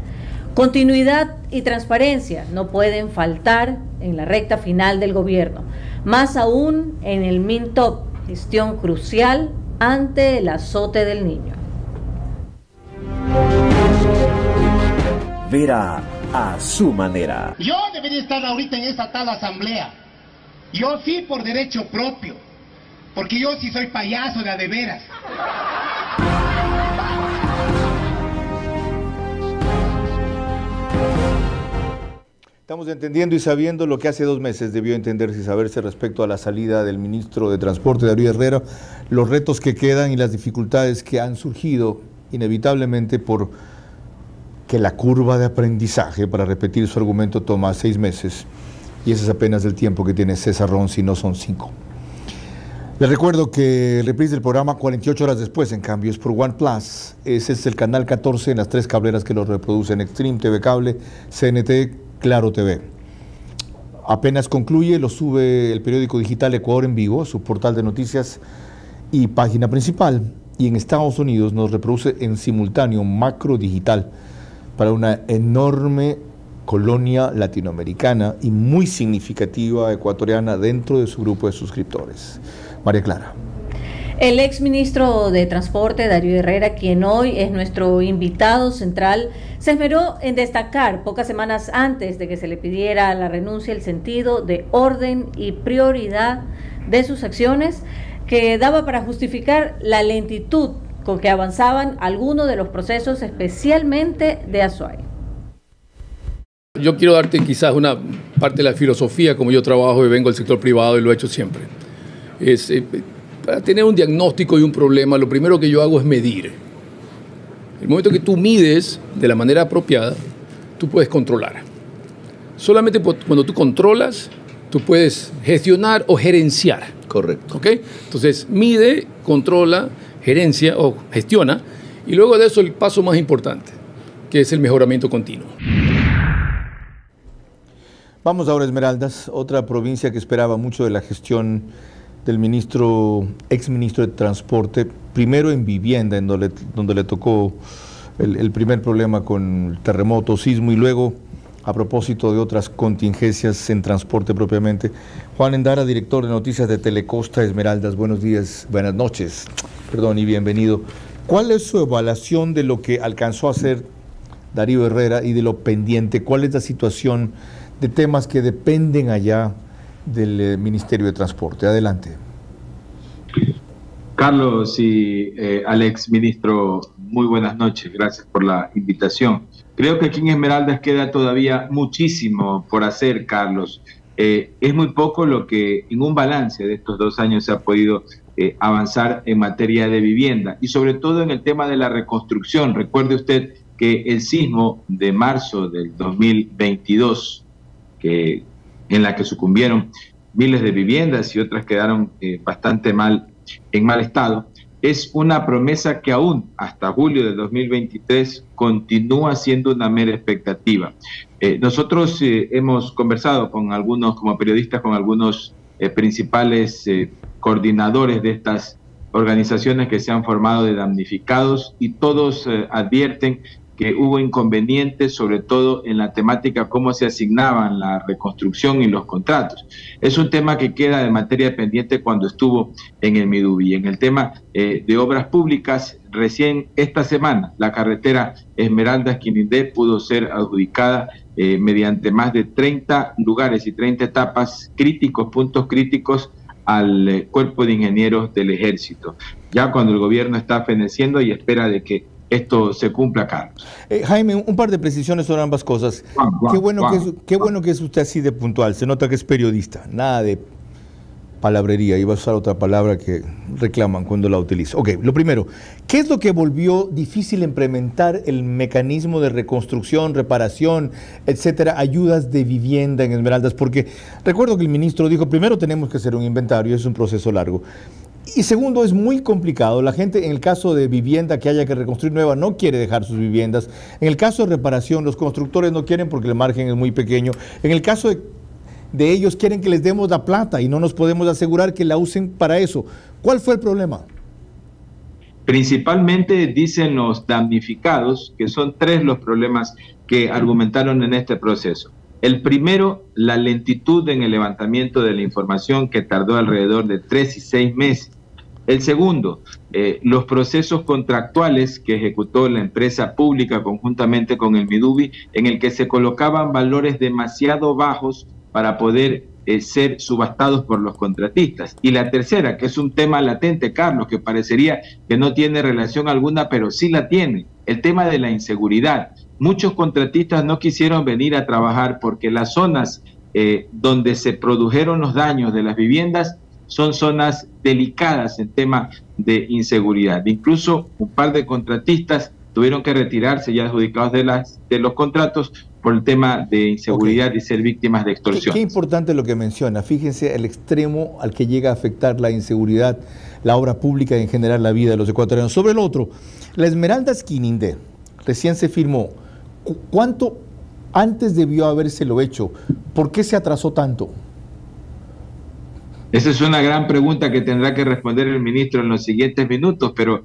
Continuidad y transparencia no pueden faltar en la recta final del gobierno, más aún en el MINTOP, gestión crucial ante el azote del niño. Vera a su manera. Yo debería estar ahorita en esa tal asamblea. Yo sí por derecho propio, porque yo sí soy payaso de a de veras. Estamos entendiendo y sabiendo lo que hace 2 meses debió entenderse y saberse respecto a la salida del ministro de Transporte, Darío Herrera, los retos que quedan y las dificultades que han surgido inevitablemente por que la curva de aprendizaje, para repetir su argumento, toma 6 meses y ese es apenas el tiempo que tiene César Ronzi, no son 5. Les recuerdo que el reprise del programa 48 horas después, en cambio, es por OnePlus. Ese es el canal 14 en las 3 cableras que lo reproducen: Extreme, TV Cable, CNT, Claro TV. Apenas concluye, lo sube el periódico digital Ecuador en Vivo, su portal de noticias y página principal. Y en Estados Unidos nos reproduce en simultáneo Macro Digital para una enorme colonia latinoamericana y muy significativa ecuatoriana dentro de su grupo de suscriptores. María Clara. El exministro de Transporte, Darío Herrera, quien hoy es nuestro invitado central, se esmeró en destacar pocas semanas antes de que se le pidiera la renuncia el sentido de orden y prioridad de sus acciones, que daba para justificar la lentitud con que avanzaban algunos de los procesos, especialmente de Azuay. Yo quiero darte quizás una parte de la filosofía, como yo trabajo y vengo del sector privado y lo he hecho siempre. Para tener un diagnóstico y un problema, lo primero que yo hago es medir. El momento que tú mides de la manera apropiada, tú puedes controlar. Solamente cuando tú controlas, tú puedes gestionar o gerenciar. Correcto. ¿Ok? Entonces, mide, controla, gerencia o gestiona, y luego de eso el paso más importante, que es el mejoramiento continuo. Vamos ahora a Esmeraldas, otra provincia que esperaba mucho de la gestión del exministro de Transporte, primero en vivienda, en donde le tocó el primer problema con el terremoto, sismo, y luego a propósito de otras contingencias en transporte propiamente. Juan Endara, director de noticias de Telecosta Esmeraldas, buenos días, buenas noches, perdón, y bienvenido. ¿Cuál es su evaluación de lo que alcanzó a hacer Darío Herrera y de lo pendiente? ¿Cuál es la situación de temas que dependen allá del Ministerio de Transporte? Adelante. Carlos y al ex ministro, muy buenas noches, gracias por la invitación. Creo que aquí en Esmeraldas queda todavía muchísimo por hacer, Carlos. Es muy poco lo que en un balance de estos 2 años se ha podido avanzar en materia de vivienda y sobre todo en el tema de la reconstrucción. Recuerde usted que el sismo de marzo del 2022, en la que sucumbieron miles de viviendas y otras quedaron bastante en mal estado, es una promesa que aún hasta julio de 2023 continúa siendo una mera expectativa. Nosotros hemos conversado con algunos, como periodistas, con algunos principales coordinadores de estas organizaciones que se han formado de damnificados y todos advierten que hubo inconvenientes, sobre todo en la temática cómo se asignaban la reconstrucción y los contratos. Es un tema que queda de materia pendiente cuando estuvo en el Midubi. En el tema de obras públicas, recién esta semana la carretera Esmeraldas-Quinindé pudo ser adjudicada mediante más de 30 lugares y 30 etapas críticos, puntos críticos, al Cuerpo de Ingenieros del Ejército. Ya cuando el gobierno está feneciendo y espera de que esto se cumpla, Carlos. Jaime, un par de precisiones sobre ambas cosas. Qué bueno que es usted así de puntual. Se nota que es periodista. Nada de palabrería. Iba a usar otra palabra que reclaman cuando la utilizo. Ok, lo primero, ¿qué es lo que volvió difícil implementar el mecanismo de reconstrucción, reparación, etcétera, ayudas de vivienda en Esmeraldas? Porque recuerdo que el ministro dijo, primero tenemos que hacer un inventario, es un proceso largo. Y segundo, es muy complicado. La gente, en el caso de vivienda que haya que reconstruir nueva, no quiere dejar sus viviendas. En el caso de reparación, los constructores no quieren porque el margen es muy pequeño. En el caso de ellos, quieren que les demos la plata y no nos podemos asegurar que la usen para eso. ¿Cuál fue el problema? Principalmente dicen los damnificados que son 3 los problemas que argumentaron en este proceso. El primero, la lentitud en el levantamiento de la información, que tardó alrededor de 3 y 6 meses. El segundo, los procesos contractuales que ejecutó la empresa pública conjuntamente con el Midubi, en el que se colocaban valores demasiado bajos para poder ser subastados por los contratistas. Y la tercera, que es un tema latente, Carlos, que parecería que no tiene relación alguna, pero sí la tiene, el tema de la inseguridad. Muchos contratistas no quisieron venir a trabajar porque las zonas donde se produjeron los daños de las viviendas son zonas delicadas en tema de inseguridad. Incluso un par de contratistas tuvieron que retirarse ya adjudicados de los contratos por el tema de inseguridad y ser víctimas de extorsión. Qué importante lo que menciona. Fíjense el extremo al que llega a afectar la inseguridad, la obra pública y en general la vida de los ecuatorianos. Sobre el otro, la Esmeraldas Quinindé recién se firmó. ¿Cuánto antes debió habérselo hecho? ¿Por qué se atrasó tanto? Esa es una gran pregunta que tendrá que responder el ministro en los siguientes minutos, pero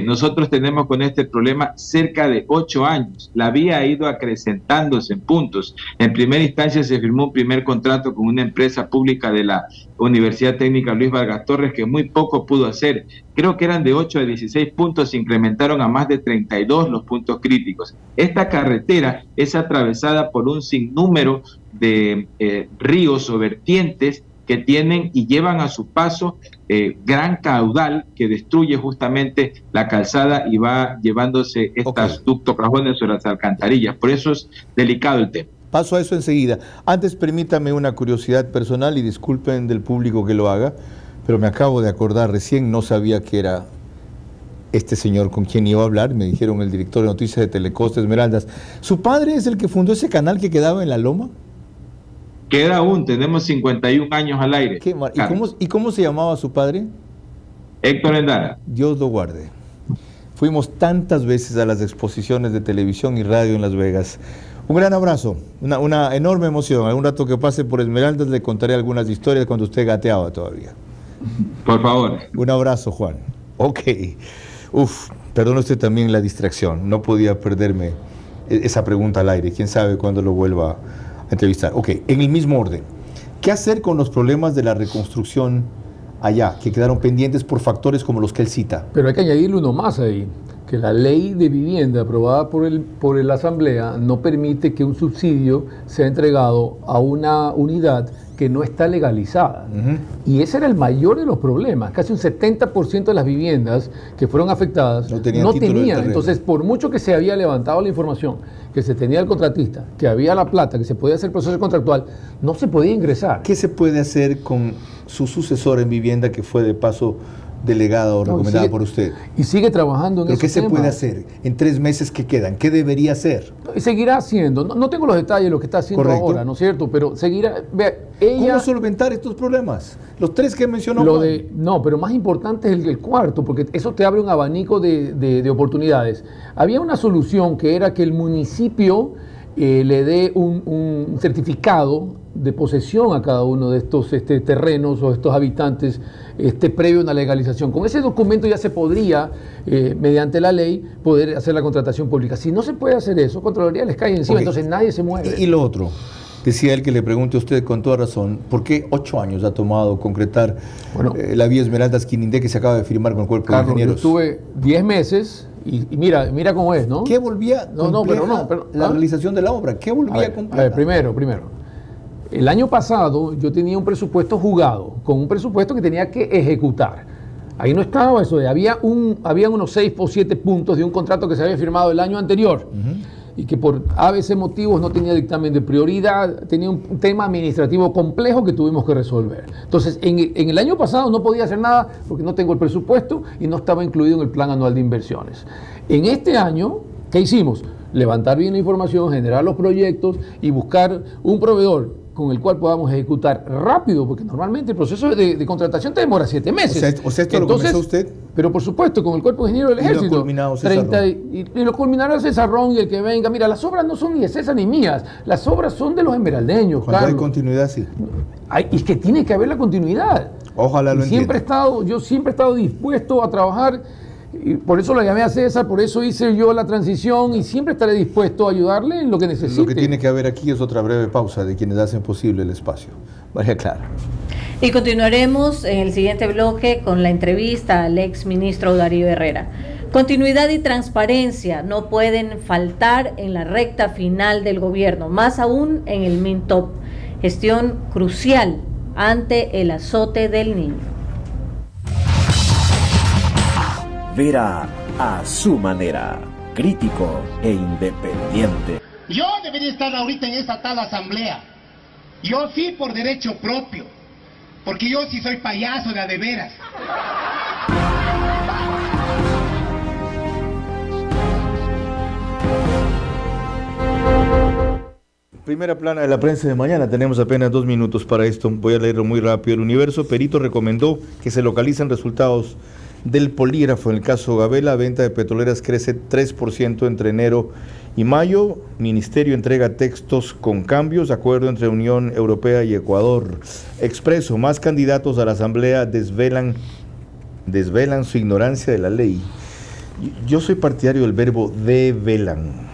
nosotros tenemos con este problema cerca de 8 años. La vía ha ido acrecentándose en puntos. En primera instancia se firmó un primer contrato con una empresa pública de la Universidad Técnica Luis Vargas Torres que muy poco pudo hacer. Creo que eran de 8 a 16 puntos, se incrementaron a más de 32 los puntos críticos. Esta carretera es atravesada por un sinnúmero de ríos o vertientes que tienen y llevan a su paso gran caudal que destruye justamente la calzada y va llevándose estos ductos cajones o las alcantarillas. Por eso es delicado el tema. Paso a eso enseguida. Antes permítame una curiosidad personal y disculpen del público que lo haga, pero me acabo de acordar, recién no sabía que era este señor con quien iba a hablar, me dijeron el director de noticias de Telecosta Esmeraldas. ¿Su padre es el que fundó ese canal que quedaba en la loma? Queda aún, tenemos 51 años al aire. ¿Y cómo se llamaba su padre? Héctor Endara. Dios lo guarde. Fuimos tantas veces a las exposiciones de televisión y radio en Las Vegas. Un gran abrazo, una enorme emoción. Algún rato que pase por Esmeraldas le contaré algunas historias cuando usted gateaba todavía. Por favor. Un abrazo, Juan. Ok. Perdone usted también la distracción. No podía perderme esa pregunta al aire. ¿Quién sabe cuándo lo vuelva a entrevistar? Ok, en el mismo orden. ¿Qué hacer con los problemas de la reconstrucción allá, que quedaron pendientes por factores como los que él cita? Pero hay que añadirle uno más ahí, que la ley de vivienda aprobada por la Asamblea no permite que un subsidio sea entregado a una unidad que no está legalizada. Y ese era el mayor de los problemas. Casi un 70% de las viviendas que fueron afectadas no tenían. Entonces, por mucho que se había levantado la información, que se tenía el contratista, que había la plata, que se podía hacer el proceso contractual, no se podía ingresar. ¿Qué se puede hacer con su sucesor en vivienda que fue de paso delegada o recomendada por usted? Y sigue trabajando en eso. ¿Qué se puede hacer en 3 meses que quedan? ¿Qué debería hacer? Y seguirá haciendo. No tengo los detalles de lo que está haciendo ahora, ¿no es cierto? Pero seguirá. Vea, ella, ¿cómo solventar estos problemas? Los 3 que mencionó. No, pero más importante es el cuarto, porque eso te abre un abanico de oportunidades. Había una solución que era que el municipio le dé un certificado de posesión a cada uno de estos terrenos o estos habitantes previo a una legalización. Con ese documento ya se podría, mediante la ley, poder hacer la contratación pública. Si no se puede hacer eso, Contraloría les cae encima, entonces nadie se mueve. Y lo otro, decía él, que le pregunte a usted con toda razón, ¿por qué 8 años ha tomado concretar la vía Esmeraldas Quinindé que se acaba de firmar con el Cuerpo de Ingenieros? Yo estuve 10 meses y mira cómo es, ¿no? ¿Qué volvía la realización de la obra? ¿Qué volvía a completar? A ver, primero. El año pasado yo tenía un presupuesto jugado, con un presupuesto que tenía que ejecutar. Ahí no estaba eso, habían unos 6 o 7 puntos de un contrato que se había firmado el año anterior y que por ABC motivos no tenía dictamen de prioridad, tenía un tema administrativo complejo que tuvimos que resolver. Entonces, en el año pasado no podía hacer nada porque no tengo el presupuesto y no estaba incluido en el plan anual de inversiones. En este año, ¿qué hicimos? Levantar bien la información, generar los proyectos y buscar un proveedor con el cual podamos ejecutar rápido, porque normalmente el proceso de contratación te demora 7 meses. O sea, esto lo comenzó usted. Pero por supuesto, con el Cuerpo de Ingenieros del Ejército. Y lo culminará César Ron y el que venga. Mira, las obras no son ni de César ni mías, las obras son de los esmeraldeños. Cuando Carlos. Hay continuidad, sí. Y que tiene que haber la continuidad. Ojalá lo entienda. Yo siempre he estado dispuesto a trabajar. Y por eso lo llamé a César, por eso hice yo la transición y siempre estaré dispuesto a ayudarle en lo que necesite. Lo que tiene que haber aquí es otra breve pausa de quienes hacen posible el espacio. María Clara. Y continuaremos en el siguiente bloque con la entrevista al ex ministro Darío Herrera. Continuidad y transparencia no pueden faltar en la recta final del gobierno, más aún en el MINTOP. Gestión crucial ante el azote del niño. Vera a su manera, crítico e independiente. Yo debería estar ahorita en esta tal asamblea. Yo sí por derecho propio. Porque yo sí soy payaso de a de veras. Primera plana de la prensa de mañana, tenemos apenas 2 minutos para esto, voy a leerlo muy rápido. El Universo, perito recomendó que se localicen resultados del polígrafo. En el caso Gabela, venta de petroleras crece 3% entre enero y mayo. Ministerio entrega textos con cambios, acuerdo entre Unión Europea y Ecuador. Expreso, más candidatos a la asamblea desvelan su ignorancia de la ley. Yo soy partidario del verbo develan,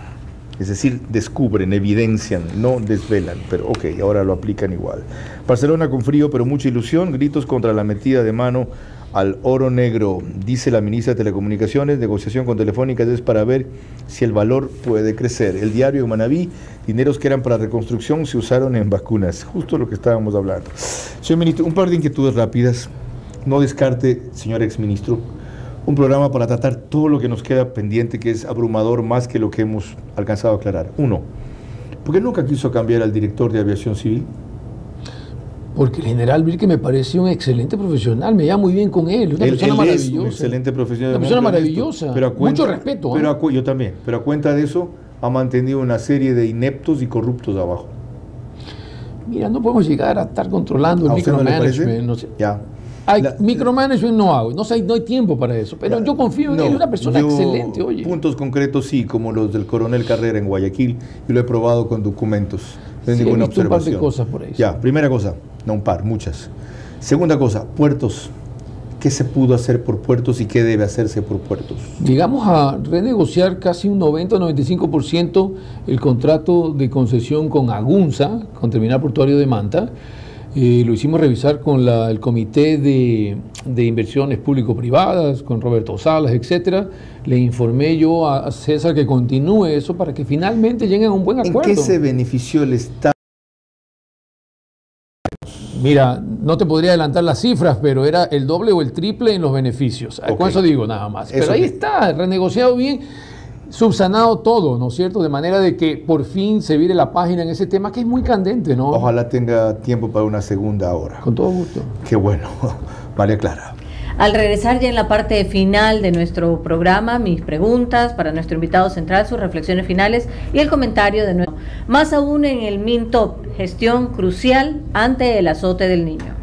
es decir, descubren, evidencian, no desvelan, pero ok, ahora lo aplican igual. Barcelona con frío pero mucha ilusión, gritos contra la metida de mano al oro negro, dice la ministra de Telecomunicaciones. Negociación con Telefónica es para ver si el valor puede crecer. El diario de Manabí, dineros que eran para reconstrucción se usaron en vacunas, justo lo que estábamos hablando. Señor ministro, un par de inquietudes rápidas. No descarte, señor exministro, un programa para tratar todo lo que nos queda pendiente, que es abrumador más que lo que hemos alcanzado a aclarar. Uno, ¿por qué nunca quiso cambiar al director de aviación civil? Porque el general Vilque me parece un excelente profesional, me lleva muy bien con él, una persona maravillosa. Es un excelente profesional. Una persona maravillosa, pero mucho respeto. Yo también, pero a cuenta de eso ha mantenido una serie de ineptos y corruptos abajo. Mira, no podemos llegar a estar controlando el micromanagement. No sé. Ya. Micromanagement no hago, no hay tiempo para eso, pero yo confío en él, es una persona excelente, oye. Puntos concretos sí, como los del coronel Carrera en Guayaquil, y lo he probado con documentos. No hay ninguna observación. Un par de cosas por ahí. Ya, primera cosa, no un par, muchas. Segunda cosa, puertos. ¿Qué se pudo hacer por puertos y qué debe hacerse por puertos? Llegamos a renegociar casi un 90-95% el contrato de concesión con Agunza, con Terminal Portuario de Manta. Lo hicimos revisar con el Comité de Inversiones Público-Privadas, con Roberto Salas, etcétera. Le informé yo a César que continúe eso para que finalmente lleguen a un buen acuerdo. ¿En qué se benefició el Estado? Mira, no te podría adelantar las cifras, pero era el doble o el triple en los beneficios. Okay. Con eso digo nada más. Pero ahí está, renegociado bien, subsanado todo, ¿no es cierto? De manera de que por fin se vire la página en ese tema que es muy candente, ¿no? Ojalá tenga tiempo para una segunda hora. Con todo gusto. Qué bueno. María Clara. Al regresar ya en la parte final de nuestro programa, mis preguntas para nuestro invitado central, sus reflexiones finales y el comentario de nuestro. Más aún en el MINTOP, gestión crucial ante el azote del niño.